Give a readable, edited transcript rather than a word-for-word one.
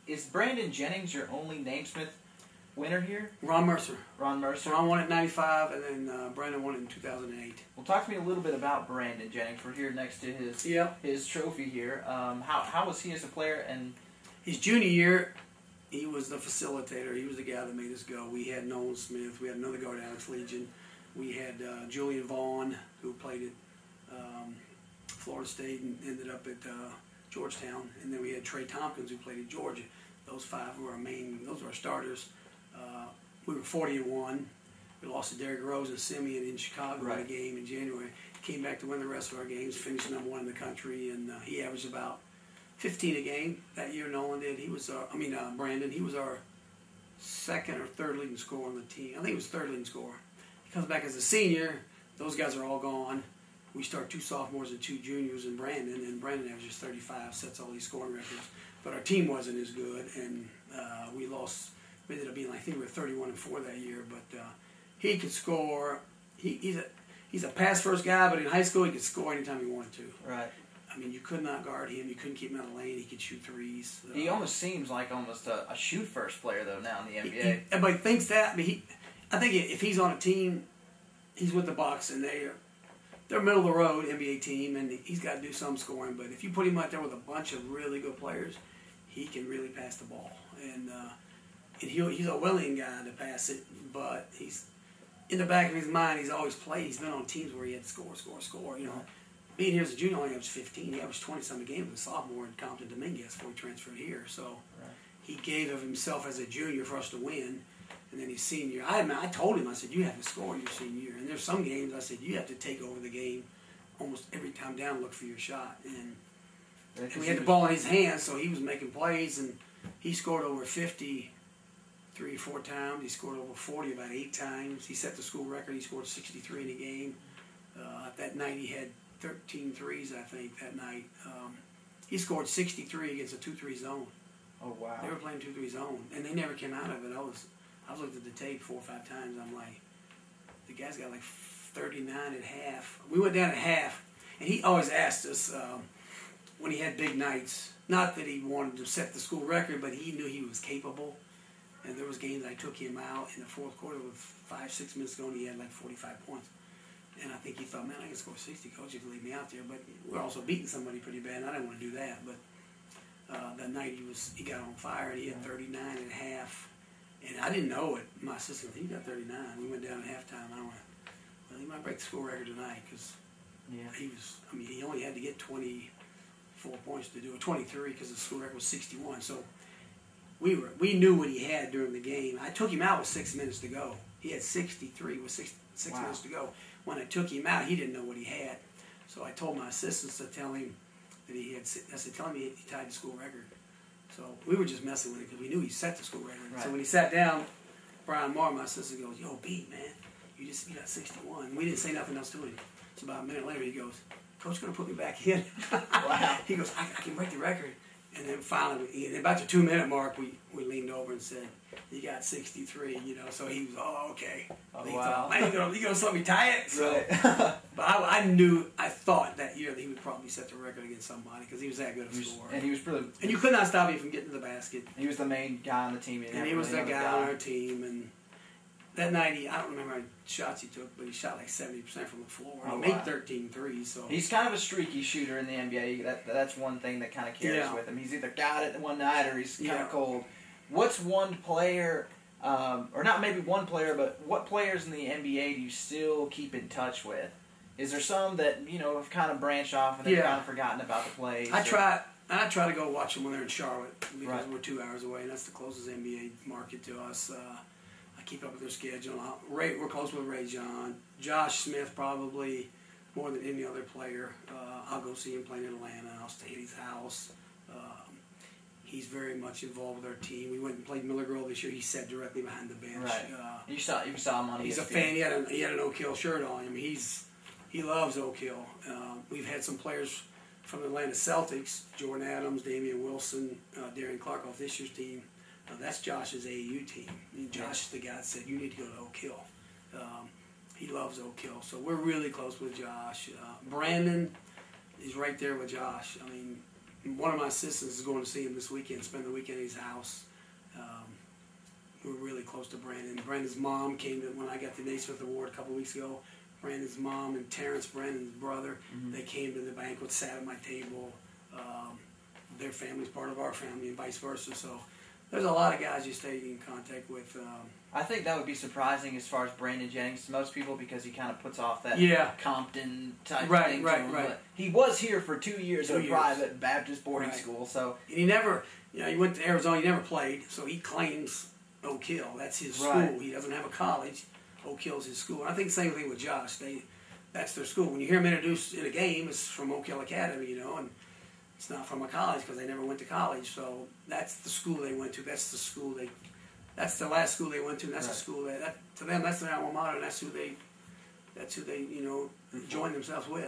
Is Brandon Jennings your only Namesmith winner here? Ron Mercer. Ron Mercer. Ron won it in '95, and then Brandon won it in 2008. Well, talk to me a little bit about Brandon Jennings. We're here next to his trophy here. How was he as a player? And his junior year, he was the facilitator. He was the guy that made us go. We had Nolan Smith. We had another guard, Alex Legion. We had Julian Vaughn, who played at Florida State and ended up at Georgetown. And then we had Trey Tompkins, who played at Georgia. Those five were those were our starters. We were 40-1. We lost to Derrick Rose and Simeon in Chicago in a game in January. Came back to win the rest of our games, finished #1 in the country, and he averaged about 15 a game that year. Nolan did. He was Brandon. He was our second or third leading scorer on the team. I think he was third leading scorer. He comes back as a senior. Those guys are all gone. We start 2 sophomores and 2 juniors in Brandon, and Brandon averages 35, sets all these scoring records. But our team wasn't as good, and we lost. We ended up being, I think we were 31-4 that year. But he could score. He's a pass-first guy, but in high school he could score anytime he wanted to. Right. I mean, you could not guard him. You couldn't keep him out of the lane. He could shoot threes. He almost seems like a shoot-first player, though, now in the NBA. Everybody thinks that. I mean, I think if he's on a team, he's with the Bucks, and they're middle-of-the-road NBA team, and he's got to do some scoring. But if you put him out there with a bunch of really good players, he can really pass the ball. And he's a willing guy to pass it, but he's in the back of his mind, he's always played. He's been on teams where he had to score. You know, being here as a junior, only averaged 15. He averaged 20-some a game as a sophomore in Compton Dominguez before he transferred here. So he gave of himself as a junior for us to win. And then his senior, I told him, I said, you have to score your senior year. And there's some games I said, you have to take over the game almost every time down and look for your shot. And we had the ball in his hands, so he was making plays, and he scored over 50 3 or 4 times. He scored over 40 about 8 times. He set the school record. He scored 63 in a game. That night he had 13 threes, I think, that night. He scored 63 against a 2-3 zone. Oh, wow. They were playing 2-3 zone, and they never came out of it. I was looking at the tape 4 or 5 times. I'm like, the guy's got like 39 at half. We went down at half, and he always asked us when he had big nights, not that he wanted to set the school record, but he knew he was capable. And there was games I took him out in the fourth quarter with 5-6 minutes to go, and he had like 45 points. And I think he thought, man, I can score 60, coach, if you leave me out there. But we're also beating somebody pretty bad, and I didn't want to do that. But that night he got on fire, and he had 39 at half. And I didn't know it. My assistant, he got 39. We went down at halftime. I went, well, he might break the school record tonight because he only had to get 24 points to do it, 23 because the school record was 61. So we knew what he had during the game. I took him out with 6 minutes to go. He had 63 with six minutes to go. When I took him out, he didn't know what he had. So I told my assistants to tell him that he had. I said, tell him he tied the school record. So we were just messing with him because we knew he set the school record. Right. So when he sat down, Brian Martin, my assistant, goes, "Yo, B, man, you got 61." We didn't say nothing else to him. So about a minute later, he goes, "Coach gonna put me back in." Wow. He goes, I can break the record. And then finally, about the 2-minute mark, we leaned over and said, "You got 63." You know, so he was, "Oh, okay." Oh, he wow. thought, man, you gonna let me tie it? So, right. But I thought that year that he would probably set the record against somebody because he was that good of a scorer. And he was really. And you could not stop him from getting to the basket. He was the main guy on the team. And he was the guy on our team. And that night, I don't remember how many shots he took, but he shot like 70% from the floor. Oh, he made 13 threes. So he's kind of a streaky shooter in the NBA. That's one thing that kind of carries with him. He's either got it one night or he's kind of cold. What's one player, or not maybe one player, but what players in the NBA do you still keep in touch with? Is there some that have kind of branched off and they've kind of forgotten about the plays? I try to go watch them when they're in Charlotte because we're 2 hours away, and that's the closest NBA market to us. I keep up with their schedule. We're close with Ray John. Josh Smith probably more than any other player. I'll go see him playing in Atlanta. I'll stay at his house. He's very much involved with our team. We went and played Miller Grove this year. He sat directly behind the bench. Right. You saw him on ESPN. He's a fan. He had an Oak Hill shirt on him. He loves Oak Hill. We've had some players from the Atlanta Celtics, Jordan Adams, Damian Wilson, Darian Clark off this year's team. That's Josh's AAU team. And Josh, the guy that said, you need to go to Oak Hill. He loves Oak Hill. So we're really close with Josh. Brandon is right there with Josh. I mean, one of my assistants is going to see him this weekend, spend the weekend at his house. We're really close to Brandon. Brandon's mom came to, when I got the Naismith Award a couple weeks ago, Brandon's mom and Terrence, Brandon's brother, they came to the banquet, sat at my table. Their family's part of our family and vice versa. So there's a lot of guys you stay in contact with. I think that would be surprising as far as Brandon Jennings to most people because he kind of puts off that Compton type thing. Right. But he was here for 2 years at a private Baptist boarding school. So and he never, he went to Arizona. He never played, so he claims Oak Hill. That's his school. He doesn't have a college. Oak Hill's his school. And I think the same thing with Josh. That's their school. When you hear him introduced in a game, it's from Oak Hill Academy, and it's not from a college because they never went to college. So that's the school they went to. That's the school that's the last school they went to. And that's the school to them. That's their alma mater. And that's who they join themselves with.